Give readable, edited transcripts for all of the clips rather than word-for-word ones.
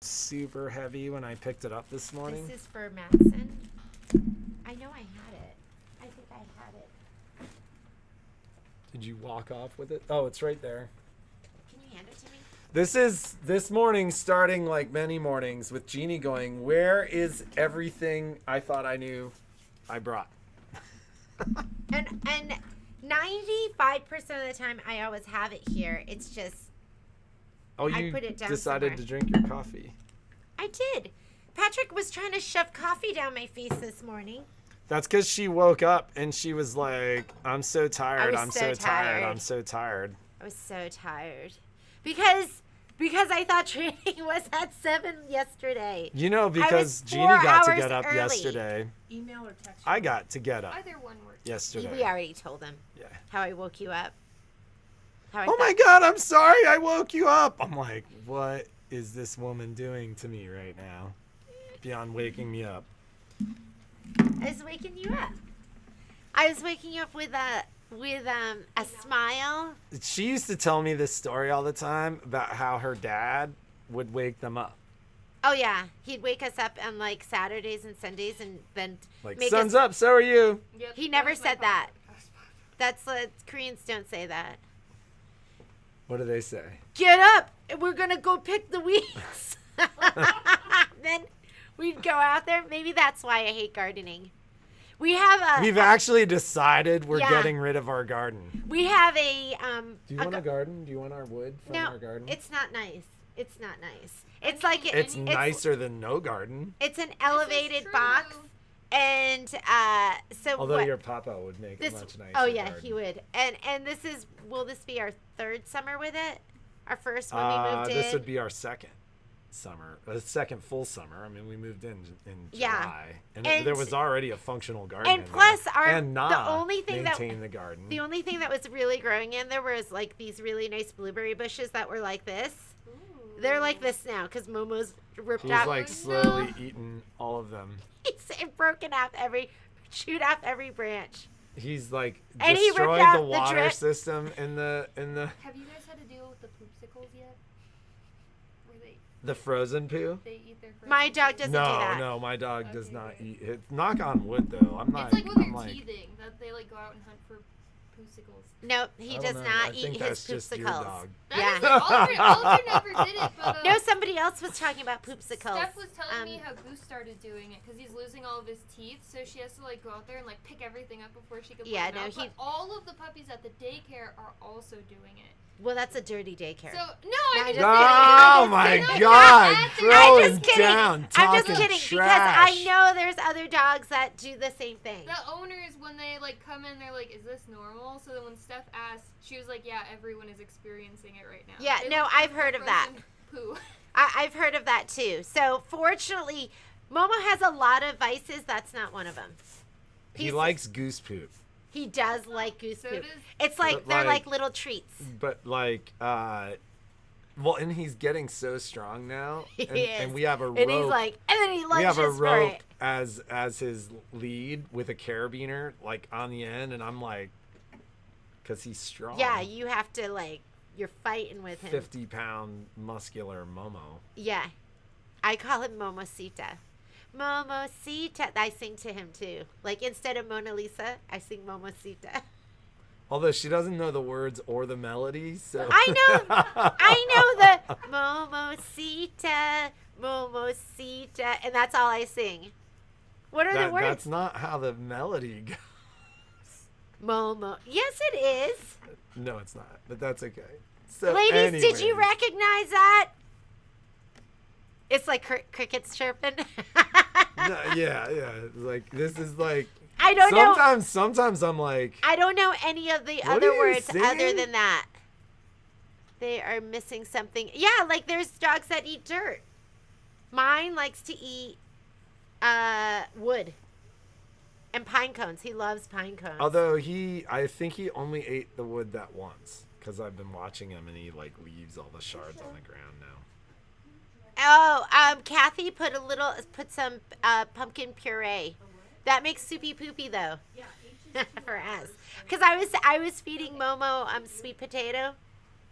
super heavy when I picked it up this morning. This is for Madison. I know I had it. I think I had it. Did you walk off with it? Oh, it's right there. Can you hand it to me? This morning, starting like many mornings, with Jeannie going, where is everything I thought I knew I brought? And 95% of the time, I always have it here. It's just Oh, I you put it down decided somewhere. to drink your coffee. I did. Patrick was trying to shove coffee down my face this morning. That's because she woke up and she was like, I'm so tired. was I'm so so tired. tired. I'm so tired. I was so tired because I thought training was at 7 yesterday. You know, because 4 Jeannie got to hours get up early. yesterday. Email or text. I got to get up Either one works. yesterday. We already told him Yeah. how I woke you up. How I Oh my thought- God, I'm sorry I woke you up. I'm like, what is this woman doing to me right now? Beyond waking me up. I was waking you up. I was waking you up with a smile. She used to tell me this story all the time about how her dad would wake them up. Oh yeah, he'd wake us up on like Saturdays and Sundays, and then Like, make sun's us. up, so are you. Yep, He that never was my said that. papa. Koreans don't say that. What do they say? Get up! We're gonna go pick the weeds. Then we'd go out there. Maybe that's why I hate gardening. We have We've actually decided we're Yeah. getting rid of our garden. we have a Do you want a garden? Do you want our wood from no. our garden? It's not nice. It's not nice. It's like It's nicer than no garden. It's an elevated true. box, and so Although what, your papa would make this. a much nicer Oh yeah, garden. he would. And this is. Will this be our third summer with it? Our first when we moved in. This would be our second summer, second full summer. I mean, we moved in Yeah. July, and, And- there was already a functional garden. and in plus there. our- and the Na only thing that- maintained the garden. The only thing that was really growing in there was like these really nice blueberry bushes that were like this. Ooh. They're like this now because Momo's ripped He's out. like slowly eating all of them. He's broken off chewed off every branch. He's like And he ripped destroyed out the the water drip. system in the Have you guys had to deal with the poopsicles yet? Where the frozen poo. they eat their frozen My dog food? doesn't do that. No, my dog does Okay, not good. eat it. Knock on wood though. I'm not. It's like when I'm they're like, teething that they like go out and hunt for poopsicles. Nope, he I does don't know. not I eat think his that's just your poopsicles. dog. That Yeah. is it. Oliver never did it, but No, somebody else was talking about poopsicles. Steph was telling me Um, how Goose started doing it because he's losing all of his teeth, so she has to like go out there and like pick everything up before she can. Yeah, put them no, out. he- But all of the puppies at the daycare are also doing it. Well, that's a dirty daycare. So no, No, I I'm just just Oh kidding. my I'm just God! kidding. I'm Throwing just kidding. down, I'm just talking kidding trash. because I know there's other dogs that do the same thing. The owners, when they like come in, they're like, "Is this normal?" So then when Steph asked, she was like, "Yeah, everyone is experiencing it right now." Yeah, They no, look I've for heard of that. frozen Poo. I've heard of that too. So fortunately, Momo has a lot of vices. That's not one of them. He likes goose poop, He does like goose So poop. does- It's like But they're like- like little treats. but like, well, and he's getting so strong now, He and, is. and we have a And he's rope. like, and then he lunges We have a for rope it. as his lead with a carabiner like on the end, and I'm like, because he's strong. Yeah, you have to like, you're fighting with him. 50-pound muscular Momo. Yeah. I call him Momosita. Momosita. I sing to him too. Like instead of Mona Lisa, I sing Momosita. Although she doesn't know the words or the melody, so I know the Momosita, Momosita, and that's all I sing. What are the words? that's not how the melody goes. Momo. Yes, it is. No, it's not. But that's okay. So, Ladies, did you anyways. recognize that? It's like crickets chirping. No, yeah. Like this is like. I don't know. Sometimes I'm like. I don't know any of the What other are you words other singing? than that. They are missing something. Yeah, like there's dogs that eat dirt. Mine likes to eat wood and pine cones. He loves pine cones. Although I think he only ate the wood that once, because I've been watching him and he like leaves all the shards on the ground now. Oh, Kathy put some pumpkin puree. That makes soupy poopy though. Yeah, For us, because I was feeding Momo sweet potato,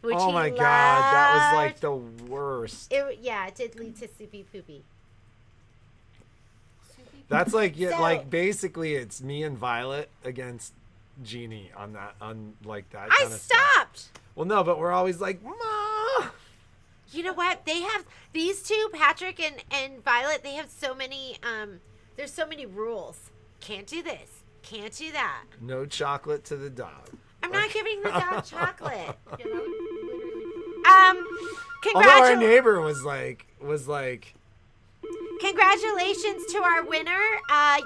which Oh he my god, that was like loved. the worst. It did lead to soupy poopy. That's like So- like basically it's me and Violet against Jeannie on that like that I kind of stuff. stopped. Well, no, but we're always like, Ma. You know what? They have these two, Patrick and Violet. They have so many. There's so many rules. Can't do this. Can't do that. No chocolate to the dog. I'm not giving the dog chocolate. Yeah, that would literally. Although our Congratulations. neighbor was like, Congratulations to our winner.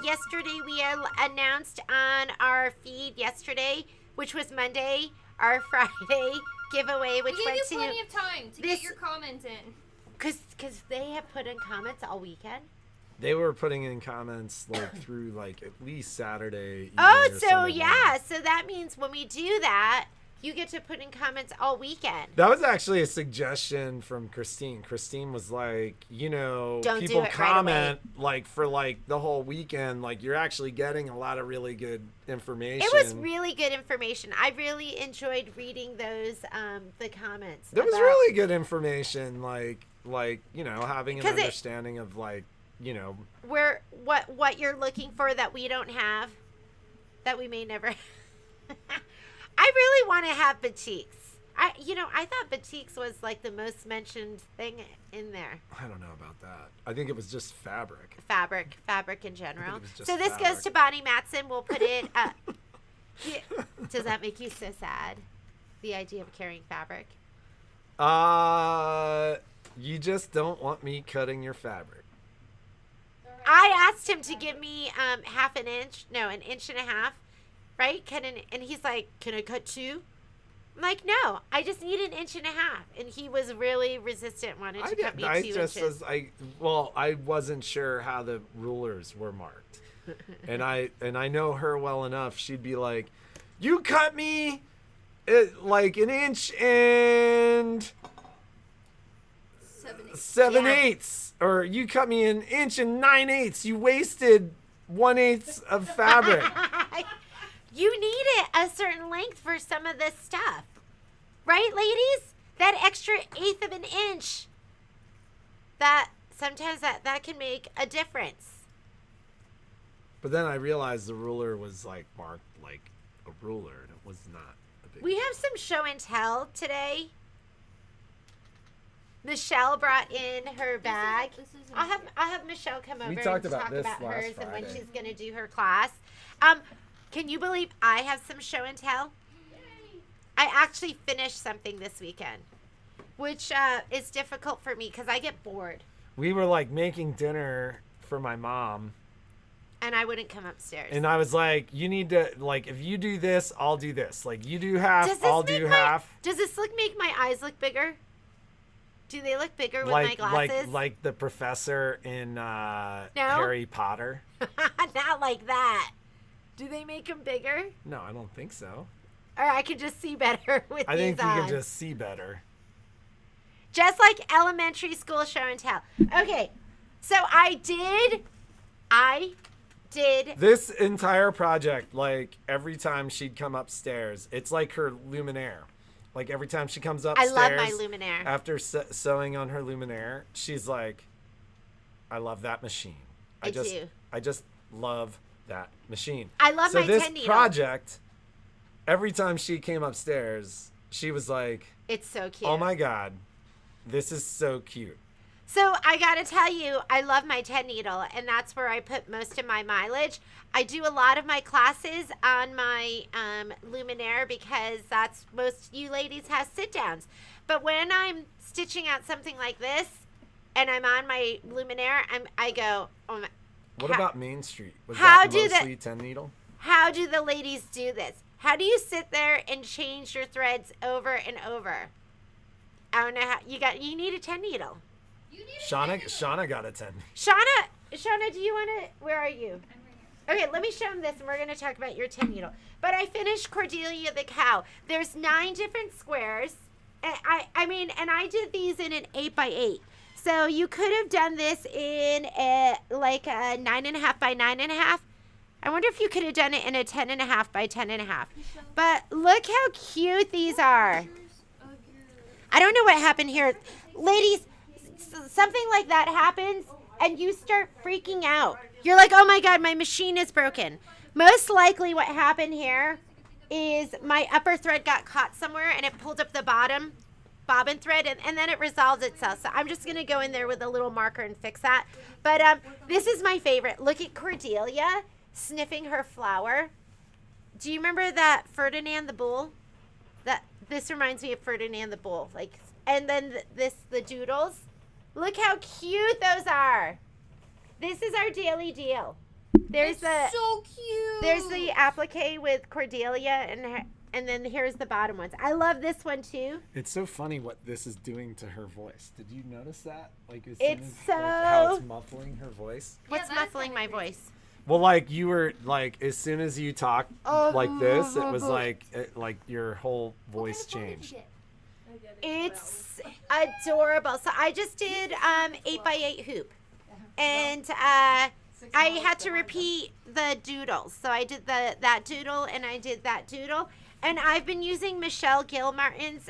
Yesterday we announced on our feed yesterday, which was Monday, our Friday giveaway, which We gave went you to plenty of time to this- get your comments in. because they have put in comments all weekend. they were putting in comments like through like at least Saturday. evening Oh, or so Sunday yeah, morning. so that means when we do that, you get to put in comments all weekend. That was actually a suggestion from Christine. Christine was like, Don't do people it right comment like for like the whole weekend, like you're actually getting a lot of really good information. It was really good information. I really enjoyed reading those the comments. There was about- really good information, like having an 'Cause it- understanding of like where what you're looking for that we don't have, that we may never. I really want to have batiks. I thought batiks was like the most mentioned thing in there. I don't know about that. I think it was just fabric. Fabric in general. it was just So this goes fabric. to Bonnie Matson. We'll put it. Does that make you so sad? The idea of carrying fabric. You just don't want me cutting your fabric. I asked him to give me half an inch, no, an inch and a half, right? And he's like, "Can I cut two?" I'm like, "No, I just need an inch and a half." And he was really resistant, wanted to cut me 2 inches. I wasn't sure how the rulers were marked, and I know her well enough. She'd be like, "You cut me like an inch and 7/8, or you cut me an inch and 9/8. You wasted 1/8 of fabric." You need it a certain length for some of this stuff, right, ladies? That extra eighth of an inch. That sometimes that can make a difference. But then I realized the ruler was like marked like a ruler, and it was not a big. We have some show and tell today. Michelle brought in her bag. This isn't I'll have Michelle come over talked and about talk this about last hers and when Friday. she's gonna do her class. Can you believe I have some show and tell? I actually finished something this weekend, which is difficult for me because I get bored We were like making dinner for my mom, and I wouldn't come upstairs. and I was like, "You need to like, if you do this, I'll do this. Like, you do half, Does this I'll make do my- half." Does this make my eyes look bigger? Do they look bigger with Like, my glasses? like the professor in Harry Potter. Not like that. Do they make them bigger? No, I don't think so. Or I can just see better with I these think you on. can just see better. Just like elementary school show and tell. Okay, so I did. This entire project, like every time she'd come upstairs, it's like her luminaire. Like every time she comes I upstairs, love my luminaire. after sewing on her luminaire, she's like, "I love that machine. I do. I just love that machine." I love so my this 10 needle. project, every time she came upstairs, she was like, It's so cute. "Oh my god, this is so cute." So I gotta tell you, I love my 10 needle, and that's where I put most of my mileage. I do a lot of my classes on my luminaire because that's most you ladies have sit downs. But when I'm stitching out something like this, and I'm on my luminaire, I go, "Oh my." What about Main Street? Was how that do the- mostly 10 needle? How do the ladies do this? How do you sit there and change your threads over and over? I don't know how you need a 10 needle. You need Shauna got a 10. Shauna, do you want to? Where are you? Okay, let me show him this, and we're going to talk about your 10 needle. But I finished Cordelia the cow. There's 9 different squares. And I did these in an 8x8. So you could have done this in a 9.5 by 9.5. I wonder if you could have done it in a 10.5 by 10.5. But look how cute these are. pictures of your I don't know what happened here. Ladies, something like that happens and you start freaking out. You're like, oh my God, my machine is broken. Most likely what happened here is my upper thread got caught somewhere and it pulled up the bottom bobbin thread and then it resolved itself. So I'm just going to go in there with a little marker and fix that. But this is my favorite. Look at Cordelia sniffing her flower. Do you remember that Ferdinand the Bull? This reminds me of Ferdinand the Bull. And then the doodles. Look how cute those are. This is our daily deal. There's so cute. There's the applique with Cordelia and then here's the bottom ones. I love this one too. It's so funny what this is doing to her voice. Did you notice that? How it's muffling her voice. What's muffling my voice? Well, you were as soon as you talked like this, it was like your whole voice changed. It's adorable. So I just did 8x8 hoop, and I had to repeat the doodles. So I did that doodle and I did that doodle, and I've been using Michelle Gilmartin's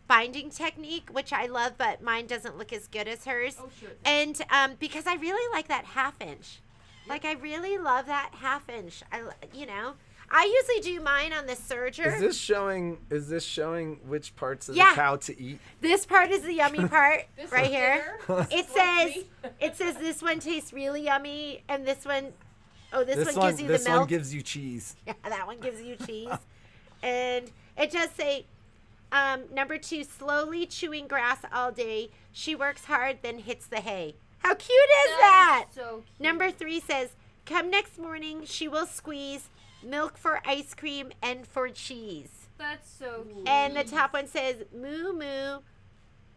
binding technique, which I love, but mine doesn't look as good as hers. Oh, sure. And because I really like that half inch. I really love that half inch. I usually do mine on the serger. Is this showing which parts of the cow to eat? This part is the yummy part right here. It It says this one tastes really yummy, and this one gives you the milk. This one gives you cheese. Yeah, that one gives you cheese. And it does say, number 2, slowly chewing grass all day. She works hard, then hits the hay. How cute is that? So cute. Number 3 says, come next morning, she will squeeze milk for ice cream and for cheese. That's so cute. And the top one says, moo moo,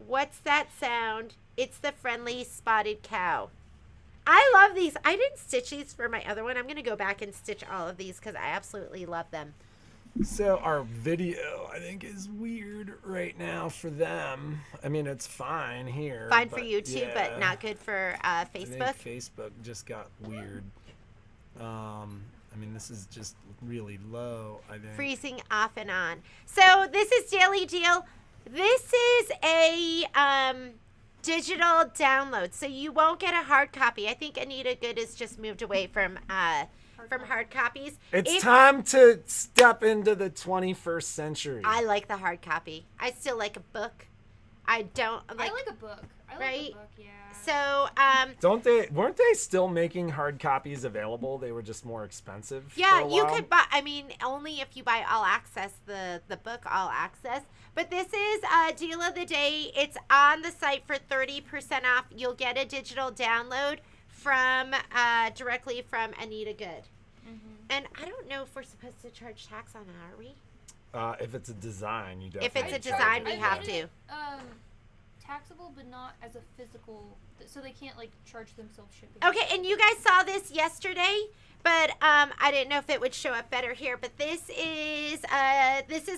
what's that sound? It's the friendly spotted cow. I love these. I didn't stitch these for my other one. I'm going to go back and stitch all of these because I absolutely love them. So our video, I think, is weird right now for them. I mean, it's fine here. Fine for YouTube, but not good for I Facebook. think Facebook just got weird. I mean, this is just really low, I think. Freezing off and on. So this is Daily Deal. This is a digital download, so you won't get a hard copy. I think Anita Good has just moved away from hard copies. It's time to step into the 21st century. I like the hard copy. I still like a book. I don't like. I like a book. I like right? a book, yeah. So, weren't they still making hard copies available? They were just more expensive. Yeah, for a you while? could buy. I mean, only if you buy All Access, the book All Access. But this is deal of the day. It's on the site for 30% off. You'll get a digital download from directly from Anita Good. Mm-hmm. And I don't know if we're supposed to charge tax on it, are we? If it's a design, you definitely. If it's a design, we have to. Taxable, but not as a physical, so they can't charge themselves shipping. Okay, and you guys saw this yesterday, but I didn't know if it would show up better here. But this is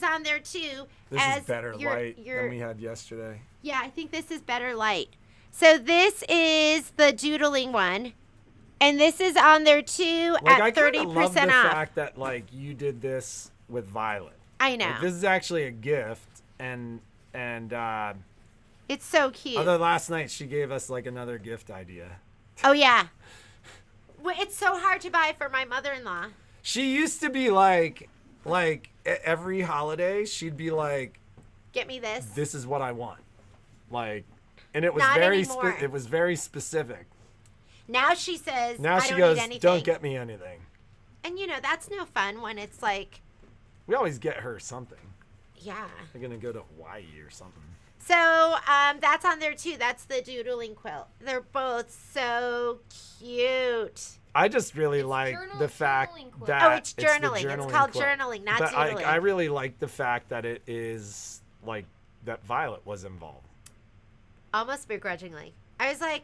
on there too. This is better light than we had yesterday. Yeah, I think this is better light. So this is the doodling one, and this is on there too at 30% off. I love the fact that you did this with Violet. I know. This is actually a gift, and it's so cute. Although last night she gave us another gift idea. Oh yeah. Well, it's so hard to buy for my mother-in-law. She used to be every holiday she'd be like, get me this. This is what I want. And it was Not very anymore. it was very specific. Now she says, now she I don't goes, need anything. don't get me anything. And that's no fun when it's we always get her something. yeah. We're gonna go to Hawaii or something. So that's on there too. That's the doodling quilt. They're both so cute. I just really like the fact quilt. that it's journaling. It's called quilt. journaling, not But doodling. I really like the fact that it is that Violet was involved. Almost begrudgingly. I was like,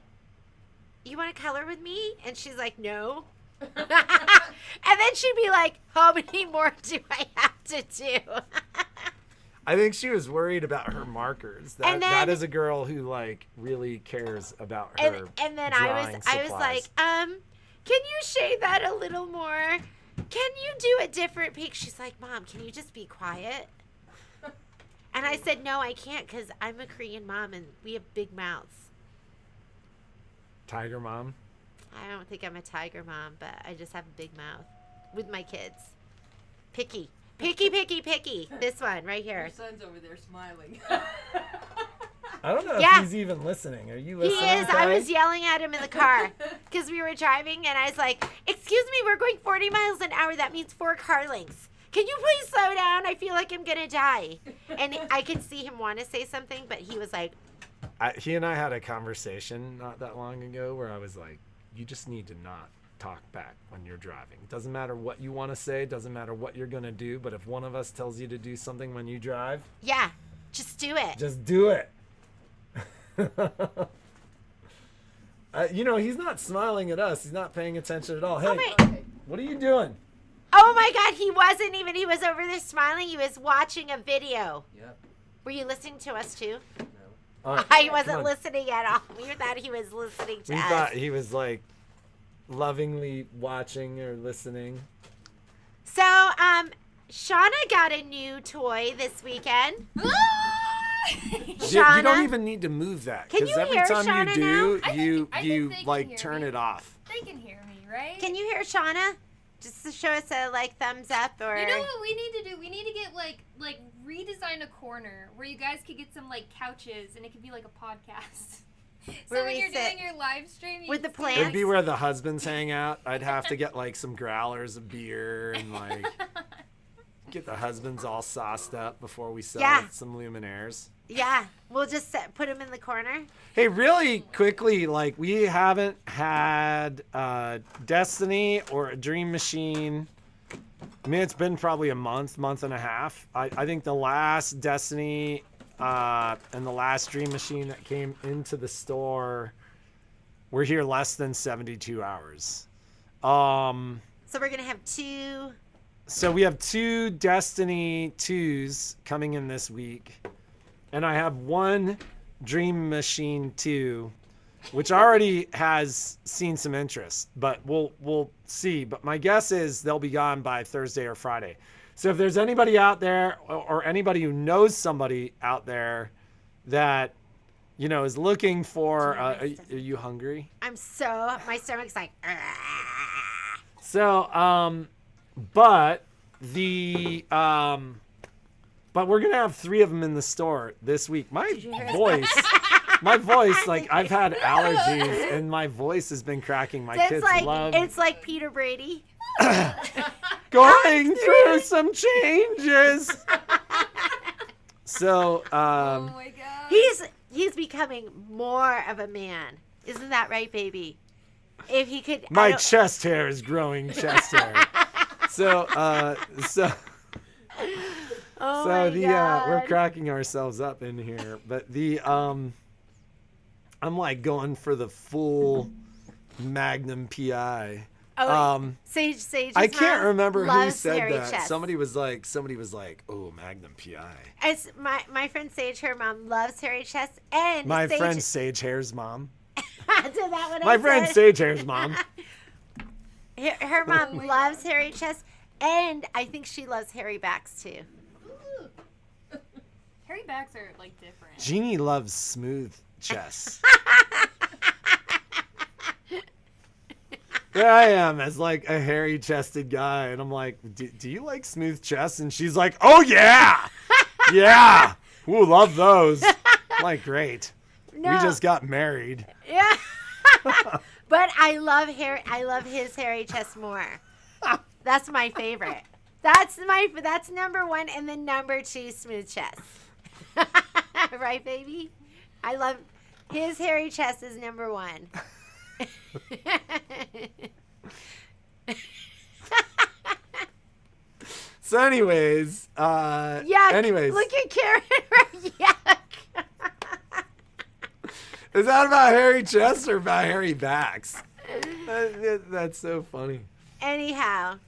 you want to color with me? And she's like, no. And then she'd be like, how many more do I have to do? I think she was worried about her markers. That is a girl who really cares about her. And then drawing I was like, can you shade that a little more? Can you do a different pink? She's like, Mom, can you just be quiet? And I said, no, I can't because I'm a Korean mom and we have big mouths. Tiger mom? I don't think I'm a tiger mom, but I just have a big mouth with my kids. Picky. Picky, picky, picky. This one right here. Your son's over there smiling. I don't know Yeah. if he's even listening. Are you He listening? is. I was yelling at him in the car because we were driving, and I was like, excuse me, we're going 40 miles an hour. That means 4 car lengths. Can you please slow down? I feel like I'm going to die. And I could see him want to say something, but he was like, He and I had a conversation not that long ago where I was like, you just need to not talk back when you're driving. Doesn't matter what you want to say, doesn't matter what you're going to do, but if one of us tells you to do something when you drive, yeah, just do it. just do it. He's not smiling at us. He's not paying attention at all. Hey, wait. what are you doing? Oh, my God. He wasn't even. He was over there smiling. He was watching a video. Yep. Were you listening to us, too? No. All right, I come wasn't on. listening at all. We thought he was listening to We us. thought he was like lovingly watching or listening. So, Shauna got a new toy this weekend. You Shauna? don't even need to move that Can because you every hear time Shauna you do, now? I you think you they can like hear turn me. it off. They can hear me, right? Can you hear Shauna? Just to show us a thumbs up or. You know what we need to do? We need to get like redesign a corner where you guys could get some like couches and it could be like a podcast. Where So when we you're sit doing your live stream, you with can the see plants? It'd be where the husbands hang out. I'd have to get like some growlers of beer and like get the husbands all sauced up before we sell Yeah. some luminaires. Yeah, we'll just put him in the corner. Hey, really quickly, like we haven't had Destiny or a Dream Machine. I mean, it's been probably a month and a half. I think the last Destiny and the last Dream Machine that came into the store were here less than 72 hours. So we're gonna have 2. So we have 2 Destiny 2s coming in this week. And I have 1 Dream Machine 2, which already has seen some interest, but we'll see. But my guess is they'll be gone by Thursday or Friday. So if there's anybody out there or anybody who knows somebody out there that, is looking for, are you hungry? My stomach's like. "Argh." So, but we're going to have 3 of them in the store this week. My voice, like I've had allergies and my voice has been cracking. My kids love It's like Peter Brady. going through some changes. So, Oh my god. He's becoming more of a man. Isn't that right, baby? If he could. my chest hair is growing chest hair. So, Oh my God. we're cracking ourselves up in here, but I'm like going for the full Magnum PI. Oh, Sage. I can't remember who loves said hairy that. chest. Somebody was like, oh, Magnum PI. It's my friend Sage. Her mom loves hairy chest, and My Sage, friend Sage Hair's mom. Did that what My I friend said? Sage Hair's mom. Her mom loves hairy chest, and I think she loves hairy backs too. Hairy backs are like different. Jeannie loves smooth chests. There I am as like a hairy chested guy, and I'm like, do you like smooth chests? And she's like, oh yeah, yeah, ooh, love those. I'm like, great. No. We just got married. Yeah. But I love his hairy chest more. That's my favorite. That's number 1, and then number 2, smooth chest. Right, baby? I love his hairy chest is number 1. So anyways, Yuck. anyways, Look at Karen. Yuck. is that about hairy chests or about hairy backs? That's so funny. Anyhow,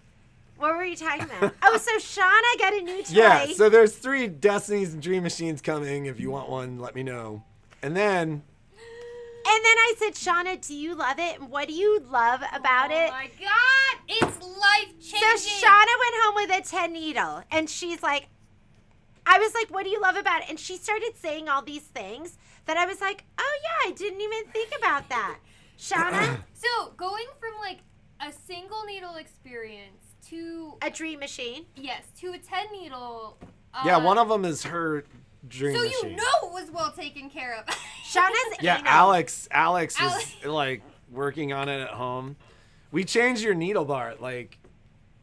what were you talking about? Oh, so Shauna got a new toy. Yeah, so there's 3 Destinies and Dream Machines coming. If you want one, let me know. And then I said, Shauna, do you love it? What do you love about it? Oh my god, it's life changing. So Shauna went home with a 10 needle, and she's like, I was like, what do you love about it? And she started saying all these things that I was like, oh, yeah, I didn't even think about that. Shauna? So, going from, like, a single needle experience to... A dream machine. Yes, to a 10 needle... Yeah, one of them is her dream machine. So you know it was well taken care of. Shauna's Yeah, anal. Alex was, like, working on it at home. We changed your needle bar at, like...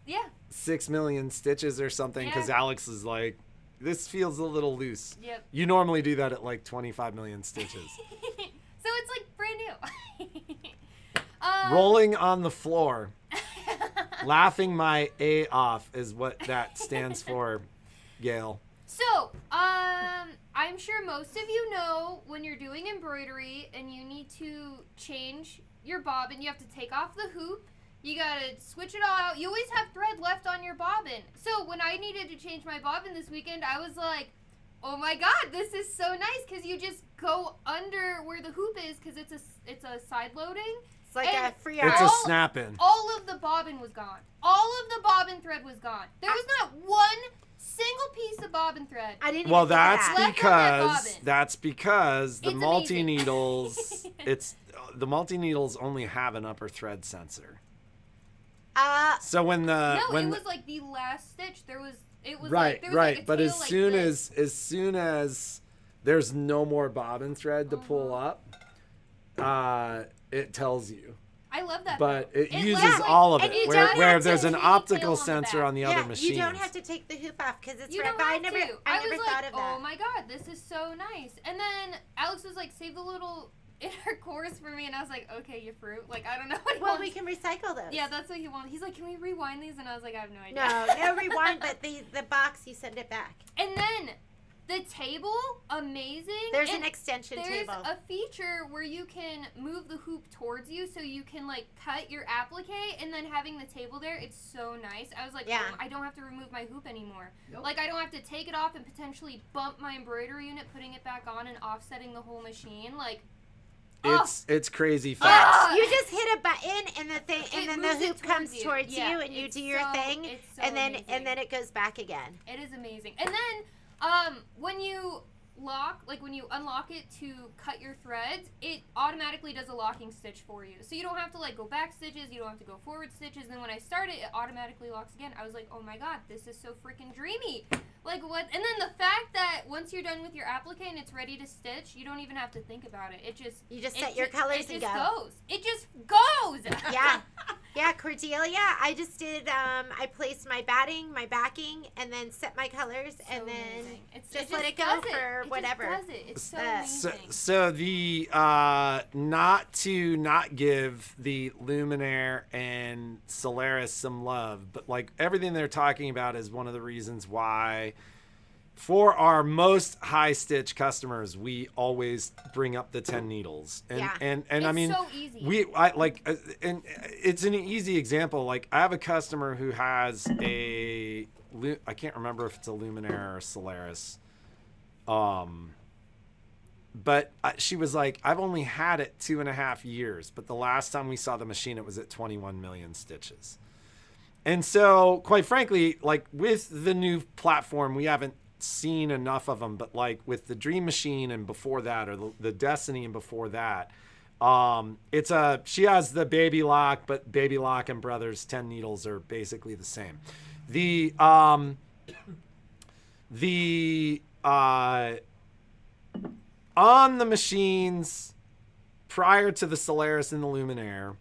Yeah. 6 million stitches or something, because Yeah. Alex is like, this feels a little loose. Yep. You normally do that at like 25 million stitches. So it's like brand new. Rolling on the floor, laughing my A off is what that stands for, Gail. So, I'm sure most of you know when you're doing embroidery and you need to change your bobbin, you have to take off the hoop. You gotta switch it all out. You always have thread left on your bobbin. So when I needed to change my bobbin this weekend, I was like, oh my god, this is so nice, because you just go under where the hoop is, because it's a side loading. It's like And a free It's arm. a snap-in. All of the bobbin was gone. All of the bobbin thread was gone. There was not one single piece of bobbin thread. I didn't Well, even think of that's that. because the It's multi amazing. needles. The multi needles only have an upper thread sensor. So when No, it was like the last stitch. It was right, like, there was right. like a But tail as like soon this. as soon as there's no more bobbin thread to pull up, it tells you. I love that. But though. it uses literally- all of and it. you Where don't where have to there's an take the tail optical on the sensor back. on the other Yeah, machines. you don't have to take the hoop off because it's You right. don't But I have never, to. I was never like, thought of that. oh my god, this is so nice. And then Alex was like, save the little inner cores for me, and I was like, okay, you fruit. Like, I don't know what he Well, wants. we can recycle those. Yeah, that's what he wanted. He's like, can we rewind these? And I was like, I have no idea. No rewind, but the box, you send it back. And then the table, amazing. There's And an extension there's table. a feature where you can move the hoop towards you, so you can like cut your applique, and then having the table there, it's so nice. I was like, Yeah. I don't have to remove my hoop anymore. Nope. Like, I don't have to take it off and potentially bump my embroidery unit, putting it back on and offsetting the whole machine. Like, It's crazy fast. You just hit a button and the thing, and It then the moves it hoop towards comes you. towards Yeah, you, and you it's do your so- thing, it's so and then amazing. it goes back again. it is amazing. And then, when you when you unlock it to cut your threads, it automatically does a locking stitch for you. So you don't have to like go back stitches, you don't have to go forward stitches. And then when I start it, it automatically locks again. I was like, oh my god, this is so freaking dreamy. Like, what? And then the fact that once you're done with your applique and it's ready to stitch, you don't even have to think about it. You just set your colors and It just go. goes. It just goes. Yeah. Yeah, Cordelia, I just did, I placed my batting, my backing, and then set my colors, So and then amazing. just let it go does for It whatever. just does it. It's so So, amazing. so the not give the Luminaire and Solaris some love, but like everything they're talking about is one of the reasons why for our most high stitch customers, we always bring up the 10 needles. And Yeah. and It's I mean so easy. and it's an easy example. Like I have a customer who has I can't remember if it's a Luminaire or Solaris. But she was like, I've only had it 2.5 years, but the last time we saw the machine, it was at 21 million stitches. And so, quite frankly, like with the new platform, we haven't seen enough of them, but like with the Dream Machine and before that, or the Destiny and before that, she has the Baby Lock, but Baby Lock and Brothers 10 needles are basically the same. On the machines prior to the Solaris and the Luminaire,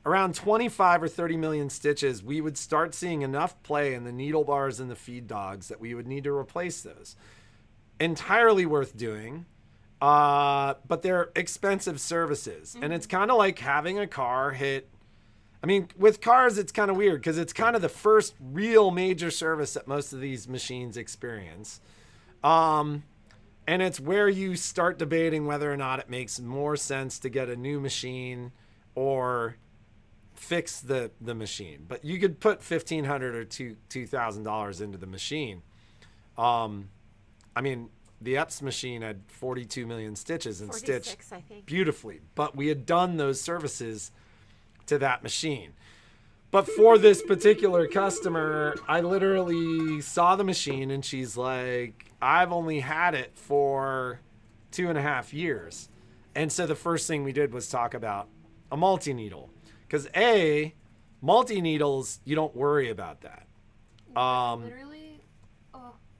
around 25 or 30 million stitches, we would start seeing enough play in the needle bars and the feed dogs that we would need to replace those. Entirely worth doing, but they're expensive services. And it's kind of like having a car hit. I mean, with cars, it's kind of weird because it's kind of the first real major service that most of these machines experience. And it's where you start debating whether or not it makes more sense to get a new machine or fix the machine. But you could put $1,500 or $2,000 into the machine. I mean, the Epps machine had 42 million stitches and 46, stitched I think. beautifully. But we had done those services to that machine. But for this particular customer, I literally saw the machine and she's like, I've only had it for 2.5 years. And so the first thing we did was talk about a multi-needle. Because multi-needles, you don't worry about that. Literally.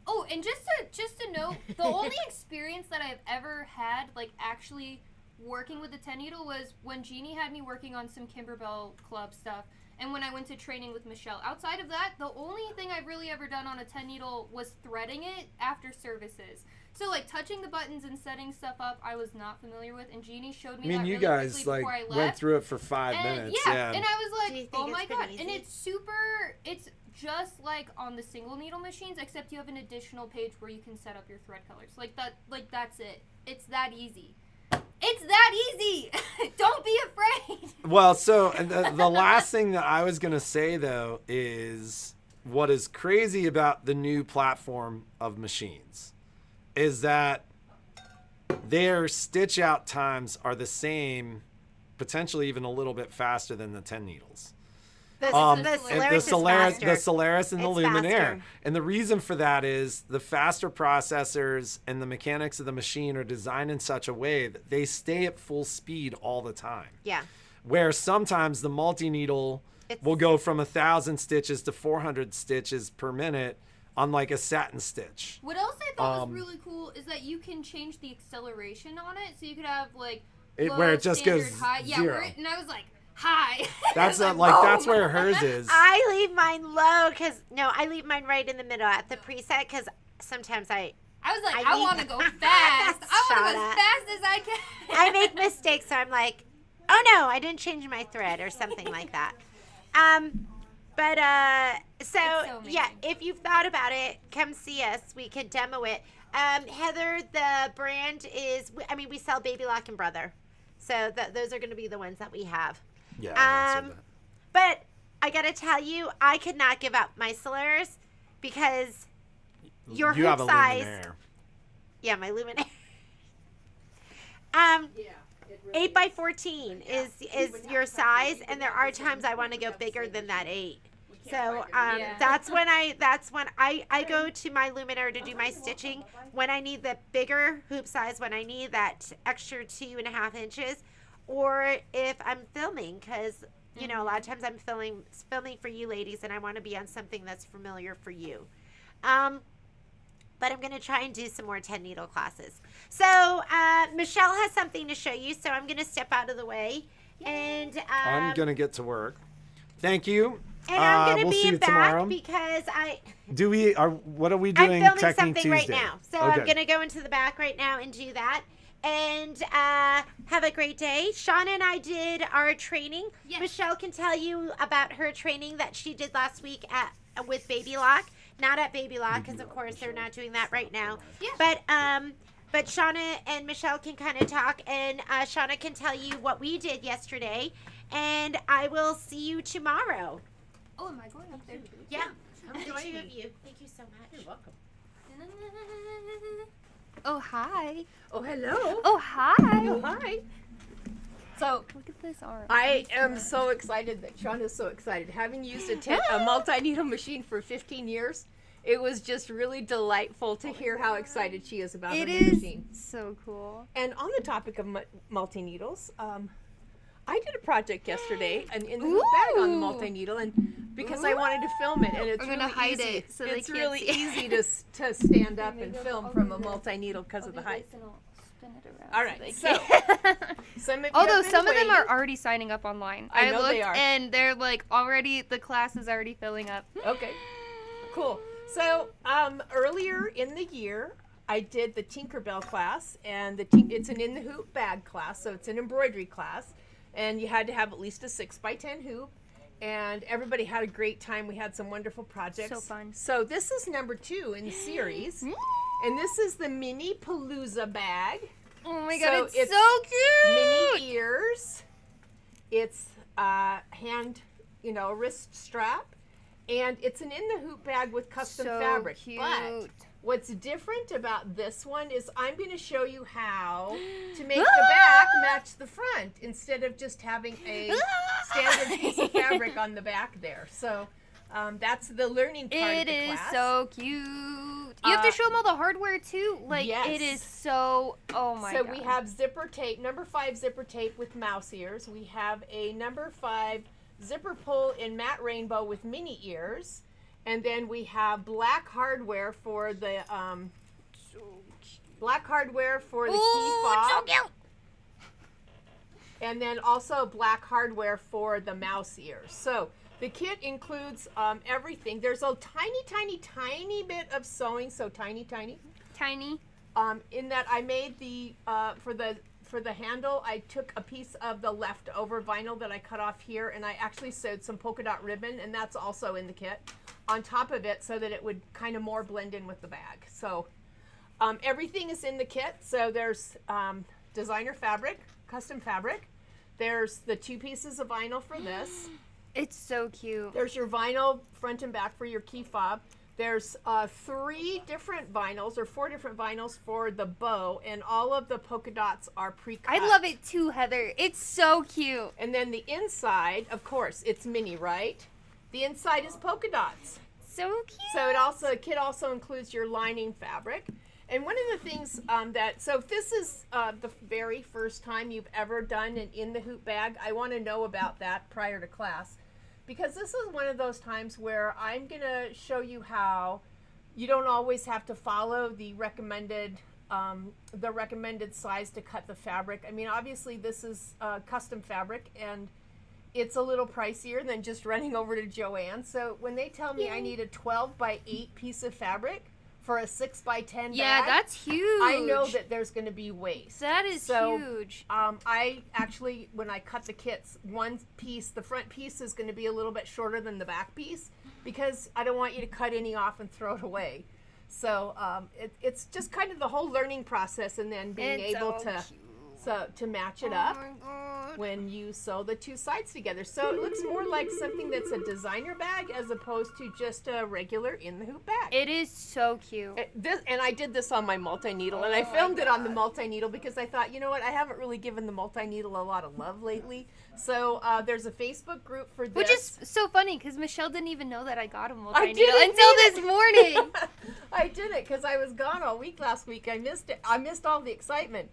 Oh, and just to note, the only experience that I've ever had, like actually working with the 10 needle, was when Jeannie had me working on some Kimberbell Club stuff. And when I went to training with Michelle. Outside of that, the only thing I've really ever done on a 10 needle was threading it after services. So like touching the buttons and setting stuff up, I was not familiar with. And Jeannie showed me that really you guys quickly before I left. went through it for 5 minutes. Yeah, and I was Do you like, think oh my it's been god. easy? And it's just like on the single needle machines, except you have an additional page where you can set up your thread colors. That's it. It's that easy. It's that easy. Don't be afraid. Well, so the last thing that I was going to say, though, is what is crazy about the new platform of machines is that their stitch out times are the same, potentially even a little bit faster than the 10 needles. The The Solaris and the It's Luminaire. faster. And the reason for that is the faster processors and the mechanics of the machine are designed in such a way that they stay at full speed all the time. Yeah. Where sometimes the multi-needle will go from 1,000 stitches to 400 stitches per minute on like a satin stitch. What else I thought was really cool is that you can change the acceleration on it, so you could have like low, where it just standard, goes high. Yeah, zero. and I was like, high. That's like, that's where hers is. I leave mine low I leave mine right in the middle at the preset because sometimes I was like, I I need- want to go fast. I want to go Shut as up. fast as I can. I make mistakes, so I'm like, oh no, I didn't change my thread or something like that. So yeah, amazing. if you've thought about it, come see us. We could demo it. Heather, the brand is, we sell Baby Lock and Brother. So those are going to be the ones that we have. Yeah. I answered that. But I got to tell you, I could not give up my Solaris because your You hoop have a size. Luminaire. Yeah, my Luminaire. 8x14 is your size, and there are times I want to go bigger than that 8. So that's when I go to my Luminaire to do my stitching when I need the bigger hoop size, when I need that extra 2.5 inches, or if I'm filming, because a lot of times I'm filming for you ladies, and I want to be on something that's familiar for you. But I'm going to try and do some more 10 needle classes. So Michelle has something to show you, so I'm going to step out of the way. And I'm going to get to work. Thank you. And I'm going to we'll see be you back tomorrow. because What are we doing I'm filming Technique something Tuesday? right now. So Okay. I'm going to go into the back right now and do that. And have a great day. Shauna and I did our training. Yes. Michelle can tell you about her training that she did last week with Baby Lock. Not at Baby Lock, because of course they're not doing that right now. Yeah. But Shauna and Michelle can kind of talk, and Shauna can tell you what we did yesterday. And I will see you tomorrow. Oh, am I going up there? Yeah. The two of you. Thank you so much. You're welcome. Oh, hi. Oh, hello. Oh, hi. Oh, hi. So Look at this arm. I am so excited that Sean is so excited. Having used a multi-needle machine for 15 years, it was just really delightful to hear how excited she is about her It new is machine. so cool. And on the topic of multi-needles, I did a project yesterday, an in the hoop bag on the Ooh. multi-needle, and because I wanted to film it, and it's I'm really gonna hide easy. it so they it's can't really see. easy to stand up and film from a multi-needle because of the height. All right, so some of you Although have been some of them are waiting. already signing up online. I know looked they are. and they're like already, the class is already filling up. Okay, cool. So earlier in the year, I did the Tinkerbell class, and it's an in the hoop bag class, so it's an embroidery class, and you had to have at least a 6x10 hoop, and everybody had a great time. We had some wonderful projects. So fun. So this is number 2 in the series, and this is the Mini Palooza bag. Oh my So god, it's it's so cute! Mini ears. It's hand, wrist strap, and it's an in the hoop bag with custom So fabric. cute. But What's different about this one is I'm going to show you how to make the back match the front instead of just having a standard piece of fabric on the back there. So that's the learning part of the It is class. so cute. You have to show them all the hardware too. Like yes. it is so. Oh my god. So we have zipper tape, number 5 zipper tape with mouse ears. We have a number 5 zipper pull in matte rainbow with mini ears. And then we have black hardware for the key fob. So cute. And then also black hardware for the mouse ears. So the kit includes everything. There's a tiny bit of sewing, so tiny. Tiny. In that I made the for the handle, I took a piece of the leftover vinyl that I cut off here, and I actually sewed some polka dot ribbon, and that's also in the kit on top of it so that it would kind of more blend in with the bag. So everything is in the kit. So there's designer fabric, custom fabric. There's the 2 pieces of vinyl for this. It's so cute. There's your vinyl front and back for your key fob. There's 3 different vinyls or 4 different vinyls for the bow, and all of the polka dots are pre-cut. I love it too, Heather. It's so cute. And then the inside, of course, it's mini, right? The inside is polka dots. So cute. So the kit also includes your lining fabric. And one of the things if this is the very first time you've ever done an in the hoop bag, I want to know about that prior to class. Because this is one of those times where I'm going to show you how you don't always have to follow the recommended size to cut the fabric. I mean, obviously this is custom fabric, and it's a little pricier than just running over to Joann. So when they tell me I need a 12 by 8 piece of fabric for a 6 by 10 Yeah, bag, that's huge. I know that there's going to be waste. That is huge. I actually, when I cut the kits, one piece, the front piece is going to be a little bit shorter than the back piece because I don't want you to cut any off and throw it away. So it's just kind of the whole learning process, and then being able to match it up when you sew the 2 sides together. So it looks more like something that's a designer bag as opposed to just a regular in the hoop bag. It is so cute. And I did this on my multi-needle, and I filmed it on the multi-needle because I thought, you know what, I haven't really given the multi-needle a lot of love lately. So there's a Facebook group for this. Which is so funny because Michelle didn't even know that I got a multi-needle didn't until either. this morning. I did it because I was gone all week last week. I missed it. I missed all the excitement.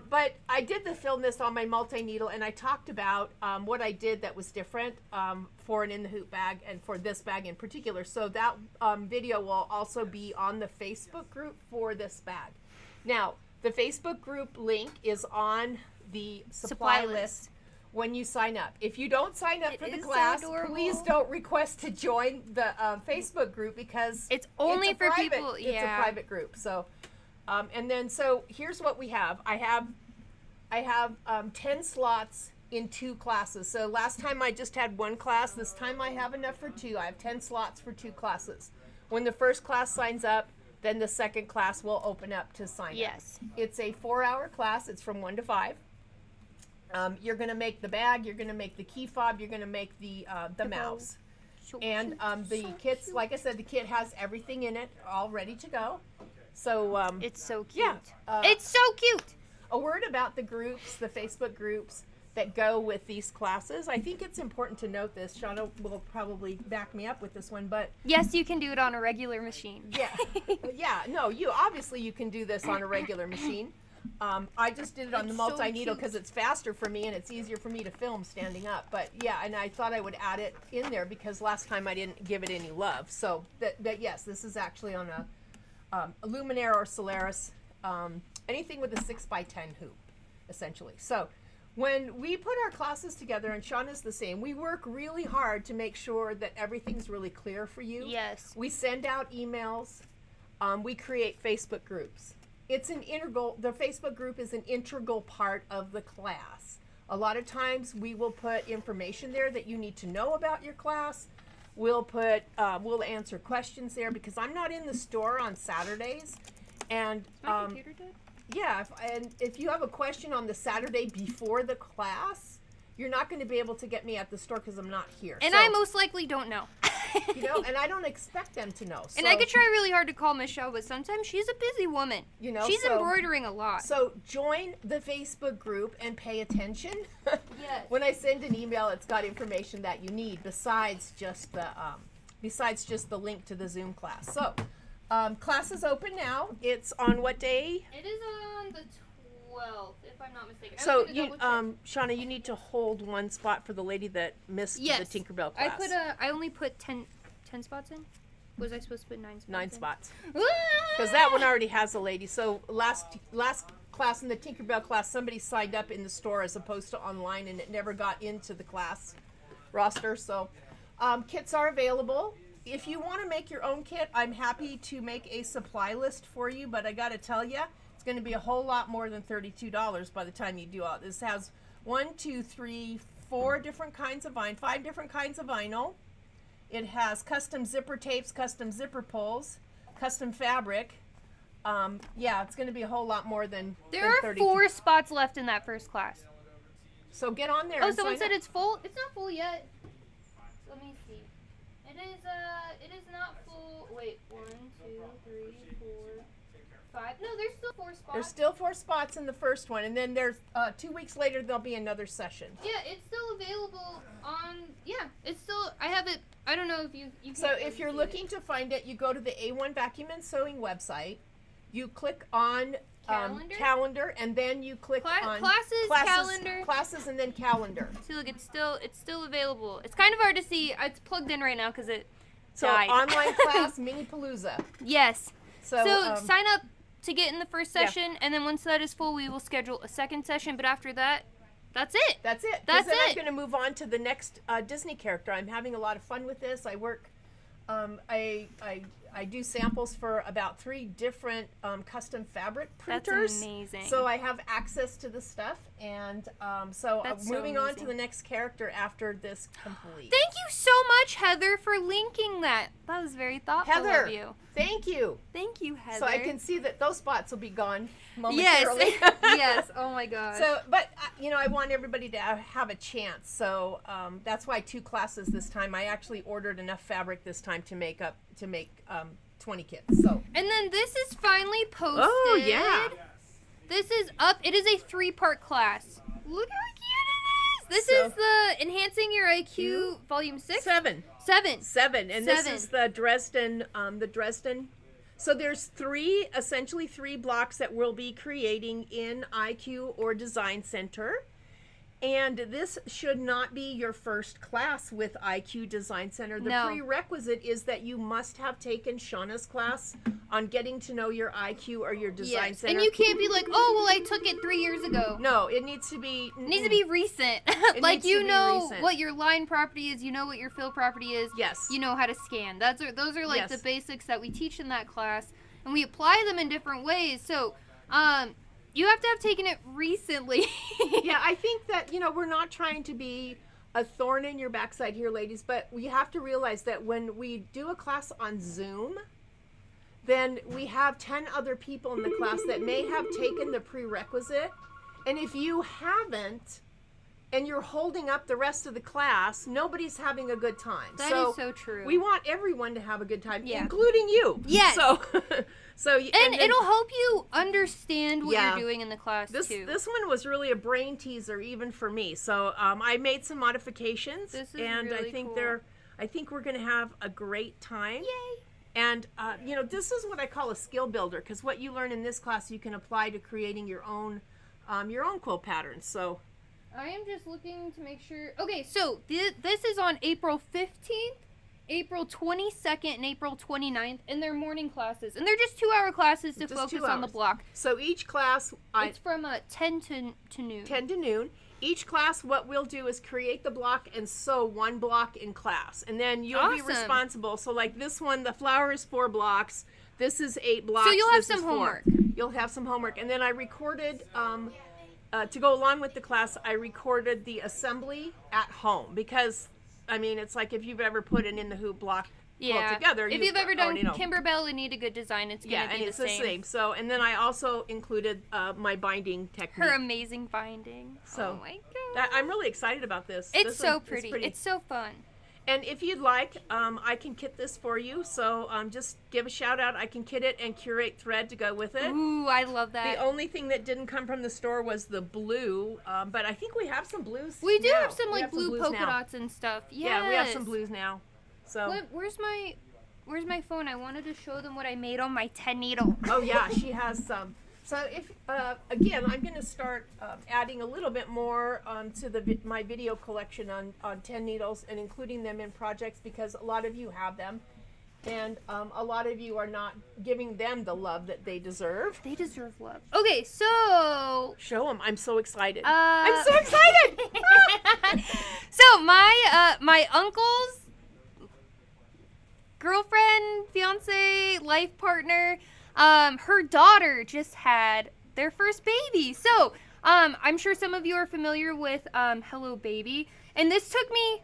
But I did film this on my multi-needle, and I talked about what I did that was different for an in the hoop bag and for this bag in particular. So that video will also be on the Facebook group for this bag. Now, the Facebook group link is on the supply list when you sign up. If you don't sign up for the class, please don't request to join the Facebook group because it's only for people. It's a private group. So. And then, so here's what we have. I have 10 slots in 2 classes. So last time I just had 1 class. This time I have enough for 2. I have 10 slots for 2 classes. When the first class signs up, then the second class will open up to sign up. Yes. It's a 4-hour class. It's from 1 to 5. You're going to make the bag. You're going to make the key fob. You're going to make the mouse. And the kits, like I said, the kit has everything in it all ready to go. So it's so cute. Yeah, it's so cute. A word about the groups, the Facebook groups that go with these classes. I think it's important to note this. Shauna will probably back me up with this one, but yes, you can do it on a regular machine. Yeah, no, you can do this on a regular machine. I just did it on the multi-needle because it's faster for me and it's easier for me to film standing up. But yeah, and I thought I would add it in there because last time I didn't give it any love. So that yes, this is actually on a Luminaire or Solaris, anything with a 6 by 10 hoop, essentially. So when we put our classes together, and Shauna's the same, we work really hard to make sure that everything's really clear for you. Yes. We send out emails. We create Facebook groups. The Facebook group is an integral part of the class. A lot of times we will put information there that you need to know about your class. We'll answer questions there because I'm not in the store on Saturdays, and My computer dead? yeah, if you have a question on the Saturday before the class, you're not going to be able to get me at the store because I'm not here. And So- I most likely don't know. You know, and I don't expect them to know. And I could try really hard to call Michelle, but sometimes she's a busy woman. You know, she's so- embroidering a lot. So join the Facebook group and pay attention. Yes. When I send an email, it's got information that you need besides just the link to the Zoom class. So class is open now. It's on what day? It is on the 12th, if I'm not mistaken. So you, Shauna, you need to hold one spot for the lady that missed Yes. the Tinkerbell class. I only put 10 spots in. Was I supposed to put 9 spots? 9 in? spots. Because that one already has a lady. So last class in the Tinkerbell class, somebody signed up in the store as opposed to online, and it never got into the class roster. So kits are available. If you want to make your own kit, I'm happy to make a supply list for you. But I got to tell you, it's going to be a whole lot more than $32 by the time you do all this. Has 4 different kinds of vinyl, 5 different kinds of vinyl. It has custom zipper tapes, custom zipper pulls, custom fabric. Yeah, it's going to be a whole lot more than There are 32. 4 spots left in that first class. So get on there. Oh, and someone sign said up. it's full. It's not full yet. Let me see. It is not full. Wait, 1, 2, 3, 4, 5. No, there's still 4 spots. There's still 4 spots in the first one, and then there's 2 weeks later there'll be another session. Yeah, it's still available on. Yeah, it's still. I have it. I don't know if you. So if you're looking to find it, you go to the A1 Vacuum and Sewing website. You click on calendar, and then you click on classes, and then calendar. See, look, it's still available. It's kind of hard to see. It's plugged in right now because it So died. online class, Mini Palooza. Yes. So, Sign up to get in the first session, and then once that is full, we will schedule a second session. But after that, that's it. That's it. 'Cause That's then I'm it. going to move on to the next Disney character. I'm having a lot of fun with this. I work. I do samples for about 3 different custom fabric That's printers. amazing. So I have access to the stuff, and so I'm That's so moving on to amazing. the next character after this complete. Thank you so much, Heather, for linking that. That was very thoughtful Heather, of you. thank you. Thank you, Heather. So I can see that those spots will be gone Yes. momentarily. Yes. Oh my gosh. So, but I want everybody to have a chance. So that's why 2 classes this time. I actually ordered enough fabric this time to make 20 kits. So. And then this is finally posted. Oh yeah. This is up. It is a 3-part class. Look how cute it is. This So- is the Enhancing Your IQ Volume 6. 7. 7. 7. And this 7. is the Dresden. So there's essentially 3 blocks that we'll be creating in IQ or Design Center. And this should not be your first class with IQ Design Center. The No. prerequisite is that you must have taken Shauna's class on getting to know your IQ or your Design Yes. Center. And you can't be like, oh, well, I took it 3 years ago. No, it needs to be. It needs to be recent. Like, needs you to be know recent. what your line property is. You know what your fill property is. Yes. You know how to scan. Those are like Yes. the basics that we teach in that class. And we apply them in different ways. So, you have to have taken it recently. Yeah, I think that, we're not trying to be a thorn in your backside here, ladies, but we have to realize that when we do a class on Zoom, then we have 10 other people in the class that may have taken the prerequisite. And if you haven't, and you're holding up the rest of the class, nobody's having a good time. That is so true. We want everyone to have a good time, Yeah. including you. Yes. So and then- it'll help you understand what Yeah. you're doing in the class, This too. one was really a brain teaser even for me. So I made some modifications, This is and really I think cool. I think we're going to have a great time. Yay. And this is what I call a skill builder, because what you learn in this class you can apply to creating your own quilt patterns. So I am just looking to make sure. Okay, so this is on April 15th, April 22nd, and April 29th, and they're morning classes. And they're just 2-hour classes to Just focus 2 on the hours. block. so each class It's from 10 to noon. 10 to noon. Each class, what we'll do is create the block and sew 1 block in class. And then you'll be Awesome. responsible. So like this one, the flower is 4 blocks. This is 8 blocks. So you'll have this is some 4. homework. You'll have some homework. And then I recorded, to go along with the class, I recorded the assembly at home. Because, it's like if you've ever put an in the hoop block Yeah. together. If you've ever done already know. Kimberbell and Need a Good Design, it's going Yeah, to and be it's the same. So, and then I also included my binding technique. Her amazing binding. So, oh my god. I'm really excited about this. It's This so one is pretty. It's so fun. And if you'd like, I can kit this for you. So just give a shout out. I can kit it and curate thread to go with it. Ooh, I love The that. only thing that didn't come from the store was the blue, but I think we have some blues. We do now. have some We like blue blues polka now. dots and stuff. Yes. Yeah, we have some blues now. So. Where's my phone? I wanted to show them what I made on my 10 needle. Oh yeah, she has some. So if again, I'm going to start adding a little bit more to my video collection on 10 needles and including them in projects because a lot of you have them, and a lot of you are not giving them the love that they deserve. They deserve love. Okay, so Show them. I'm so excited. I'm so excited. so my uncle's girlfriend, fiance, life partner, her daughter just had their first baby. So I'm sure some of you are familiar with Hello Baby, and this took me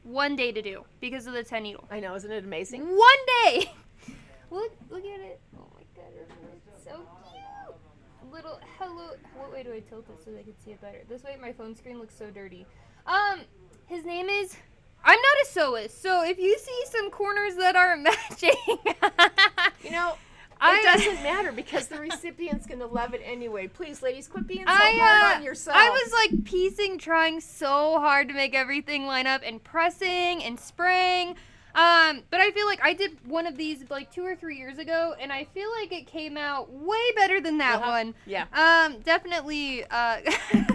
1 day to do because of the 10 needle. I know, isn't it amazing? 1 day. Look at it. Oh my god, it's so cute. Little hello. What way do I tilt it so they can see it better? This way my phone screen looks so dirty. His name is. I'm not a sewist, so if you see some corners that aren't matching, You know, it doesn't matter because the recipient's going to love it anyway. Please, ladies, quit being so hard on yourself. I was like piecing, trying so hard to make everything line up and pressing and spraying. But I feel like I did one of these like 2 or 3 years ago, and I feel like it came out way better than that one. Yeah. Definitely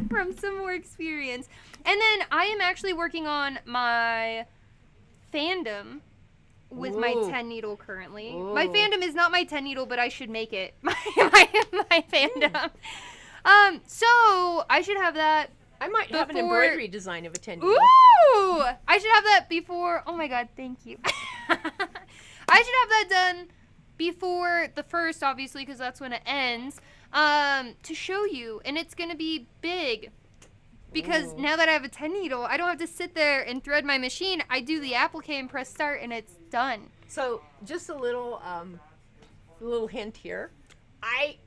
from some more experience. And then I am actually working on my fandom with my Ooh. 10 needle currently. Ooh. My fandom is not my 10 needle, but I should make it my fandom. So I should have that. I might have an Before- embroidery design of a 10 Ooh! I should have that before. Oh my god, thank you. I should have that done before the 1st, obviously, because that's when it ends, to show you. And it's going to be big. Because Ooh. now that I have a 10 needle, I don't have to sit there and thread my machine. I do the applique and press start, and it's done. So just a little hint here. A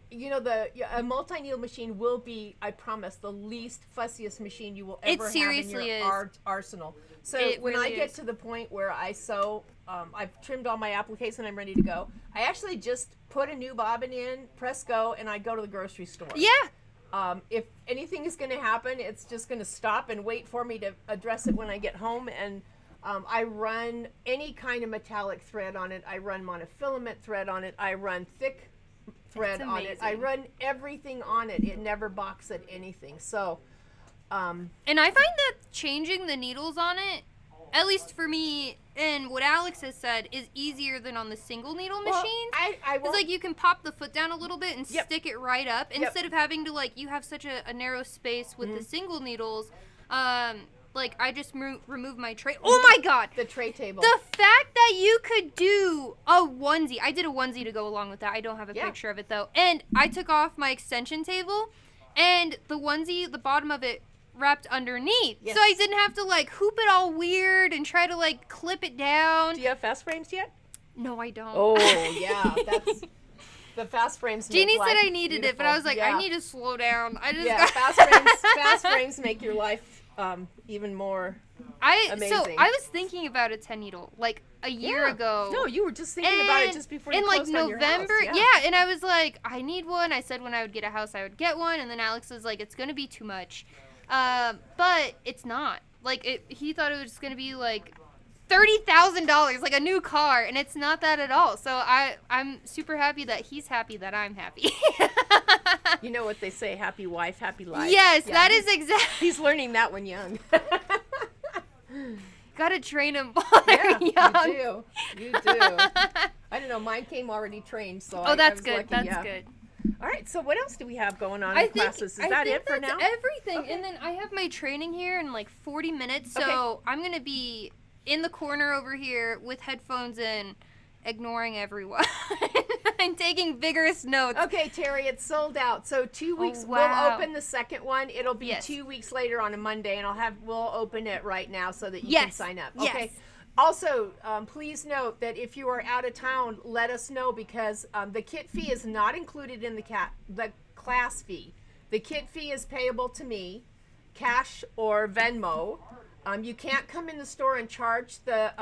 multi-needle machine will be, I promise, the least fussiest machine you will It ever have in seriously your is. arsenal. So It when I really get is. to the point where I sew, I've trimmed all my appliques and I'm ready to go. I actually just put a new bobbin in, press go, and I go to the grocery store. Yeah. If anything is going to happen, it's just going to stop and wait for me to address it when I get home. And I run any kind of metallic thread on it. I run monofilament thread on it. I run thick thread That's on it. I amazing. run everything on it. It never balks at anything. So, And I find that changing the needles on it, at least for me, and what Alex has said, is easier than on the single needle well, machines. I It's won't, like you can pop the foot down a little bit and Yep. stick it right up Yep. instead of having to like you have such a narrow space with the single needles. Like I just remove my tray. Oh my god! the tray table. The fact that you could do a onesie. I did a onesie to go along with that. I don't have a Yeah. picture of it though. And I took off my extension table and the onesie, the bottom of it wrapped underneath. Yes. So I didn't have to like hoop it all weird and try to like clip it down. Do you have fast frames yet? No, I don't. Oh, yeah. That's the fast frames. make Jeannie said life I needed it, but I was like, beautiful. I need to slow down. I just Yeah, got fast frames make your life even more. So amazing. I was thinking about a 10 needle like a year Yeah. ago. No, you were just thinking about it And just before you in like closed on your November, house. yeah, and I was like, I need one. I said when I would get a house, I would get one, and then Alex was like, it's gonna be too much, but it's not. Like he thought it was gonna be like $30,000, like a new car, and it's not that at all. So I'm super happy that he's happy that I'm happy. You know what they say, happy wife, happy life. Yes, Yeah, that is exactly. He's learning that when young. Gotta train him while they're Yeah, young. you do. I don't know, mine came already trained, so Oh, I that's was good. lucky, That's yeah. good. All right, so what else do we have going on I in think, classes? Is I that think it for that's now? everything. Okay. And then I have my training here in like 40 minutes, so Okay. I'm gonna be in the corner over here with headphones in, ignoring everyone. I'm taking vigorous notes. Okay, Terry, it's sold out. So 2 weeks, wow. we'll open the second one. It'll be Yes. 2 weeks later on a Monday, and we'll open it right now so that you can Yes. sign up. Yes. Okay. Also, please note that if you are out of town, let us know because the kit fee is not included in the class fee. The kit fee is payable to me, cash or Venmo. You can't come in the store and charge the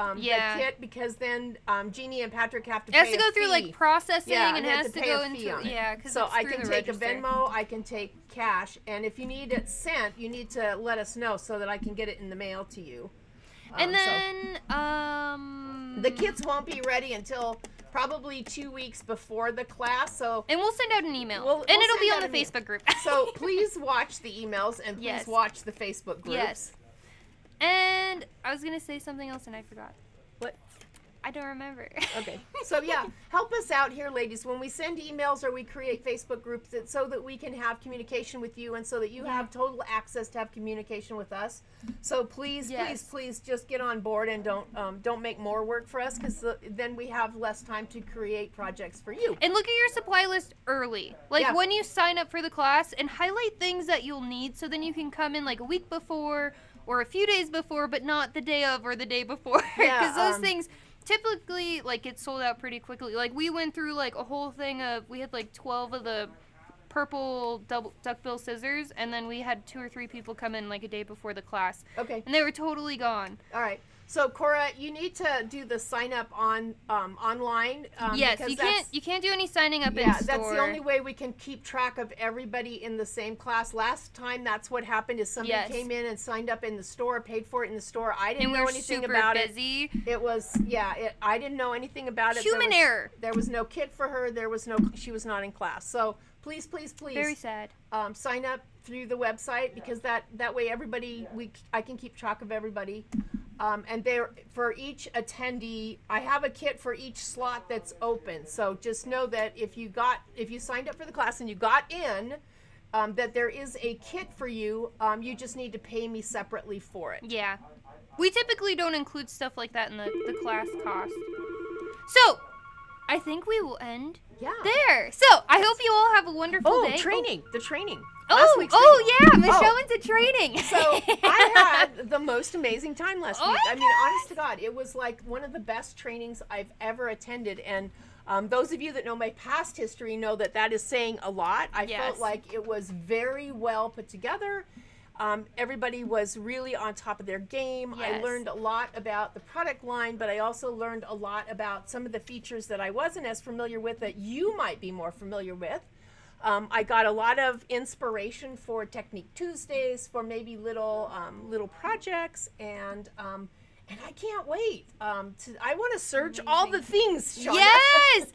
kit because then Jeannie and Patrick have to pay It has to go through fee. like processing and they have has to pay go a fee into on it. because So it's I through can the take register. a Venmo, I can take cash, and if you need it sent, you need to let us know so that I can get it in the mail to you. And so then the kits won't be ready until probably 2 weeks before the class. So and we'll send out an email. We'll and it'll send be out on the an email. Facebook group. so please watch the emails and please Yes. watch the Facebook groups. Yes. And I was gonna say something else and I forgot. What? I don't remember. Okay. So yeah, help us out here, ladies. When we send emails or we create Facebook groups, it's so that we can have communication with you and so that you have total access to have communication with us. So please, please just get on board and don't make more work for us because then we have less time to create projects for you. And look at your supply list early. Like Yeah. when you sign up for the class and highlight things that you'll need so then you can come in like a week before or a few days before, but not the day of or the day before. Yeah, Because those things typically like get sold out pretty quickly. Like we went through like a whole thing of, we had like 12 of the purple duckbill scissors and then we had 2 or 3 people come in like a day before the class. Okay. And they were totally gone. All right. So Cora, you need to do the sign up on online. Yes, because you can't do any signing up in Yeah, store. that's the only way we can keep track of everybody in the same class. Last time, that's what happened is somebody Yes. came in and signed up in the store, paid for it in the store. I didn't and we know were anything super about busy. it. It was, I didn't know anything about it. Human error. There was no kit for her. She was not in class. So please, please, please. Very sad. Sign up through the website because that way I can keep track of everybody. And there for each attendee, I have a kit for each slot that's open. So just know that if you signed up for the class and you got in, that there is a kit for you. You just need to pay me separately for it. Yeah. We typically don't include stuff like that in the class cost. So, I think we will end there. So, I hope you all have a wonderful day. The training. Yeah, Michelle went to training. So I had the most amazing time last Oh week. my I mean, honest to God, it was like one of the best trainings I've ever attended. And those of you that know my past history know that is saying a lot. I felt like it was very well put together. Everybody was really on top of their game. Yes. I learned a lot about the product line, but I also learned a lot about some of the features that I wasn't as familiar with that you might be more familiar with. I got a lot of inspiration for Technique Tuesdays, for maybe little projects, and I can't wait. I want to search all the things, Shauna. Yes.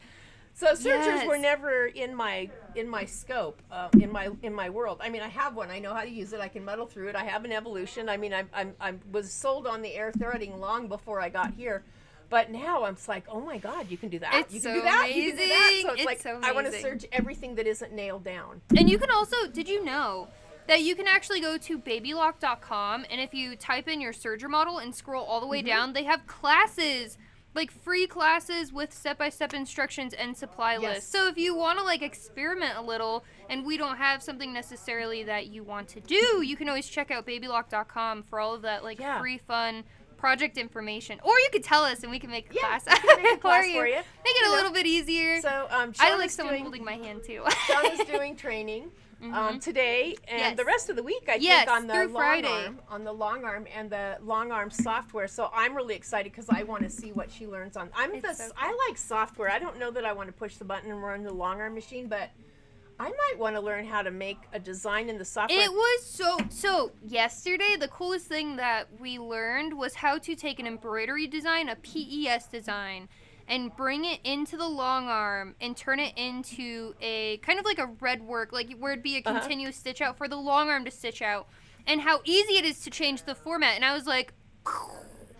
So searchers Yes. were never in my scope, in my world. I mean, I have one. I know how to use it. I can muddle through it. I have an evolution. I mean, I was sold on the air threading long before I got here. But now I'm like, oh my God, you can do that. It's you can so do that. You can do that. So amazing. it's like It's so I want to amazing. search everything that isn't nailed down. And you can also, did you know that you can actually go to babylock.com and if you type in your serger model and scroll all the way down, they have classes, like free classes with step-by-step instructions and supply lists. So if you want to like experiment a little and we don't have something necessarily that you want to do, you can always check out babylock.com for all of that like free fun project information. Or you could tell us and we can make a class. we can make a class for for you. Make it a little bit easier. So I like someone holding my hand too. Shauna's doing training today and the rest of the week. I Yes, think on the through long Friday. arm, on the long arm and the long arm software. So I'm really excited because I want to see what she learns on. I like software. I don't know that I want to push the button and run the long arm machine, but I might want to learn how to make a design in the software. It was so yesterday the coolest thing that we learned was how to take an embroidery design, a PES design, and bring it into the long arm and turn it into a kind of like a red work, like where it'd be a continuous stitch out for the long arm to stitch out, and how easy it is to change the format. And I was like,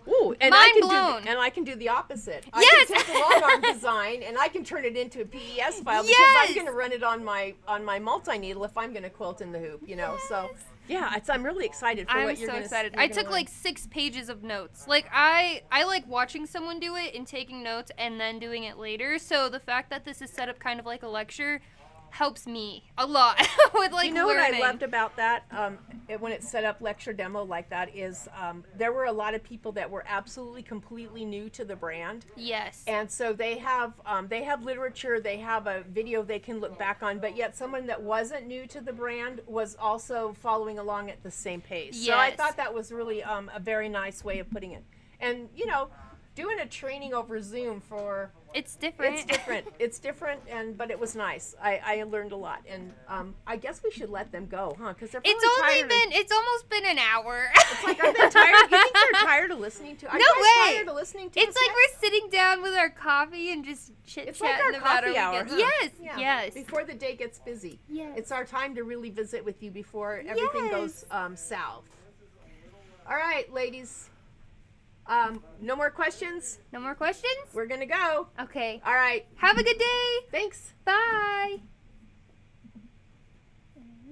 ooh, and mind blown. I can do the opposite. Yes. I can take the long arm design and I can turn it into a PES file because Yes. I'm going to run it on my multi-needle if I'm going to quilt in the hoop, you know. So yeah, I'm really excited for I'm what you're so going to excited. I took like 6 pages of notes. Like I like watching someone do it and taking notes and then doing it later. So the fact that this is set up kind of like a lecture helps me a lot with like You know learning. what I loved about that when it set up lecture demo like that is there were a lot of people that were absolutely completely new to the brand, Yes. and so they have literature, they have a video they can look back on, but yet someone that wasn't new to the brand was also following along at the same pace. So I Yes. thought that was really a very nice way of putting it. And doing a training over Zoom for It's different. It's different, but it was nice. I learned a lot, and I guess we should let them go, huh? Because they're probably tired. It's almost been an hour. It's like, are they tired? You think they're tired of listening to? Are you No guys way. tired of listening to? It's us like yet? we're sitting down with our coffee and just chit It's like our chatting about coffee our hour. weekend. Huh? Yes, Yeah. yes. Before the day gets busy. Yes. It's our time to really visit with you before everything goes south. All right, ladies. No more questions. No more questions? We're gonna go. Okay. All right. Have a good day. Thanks. Bye.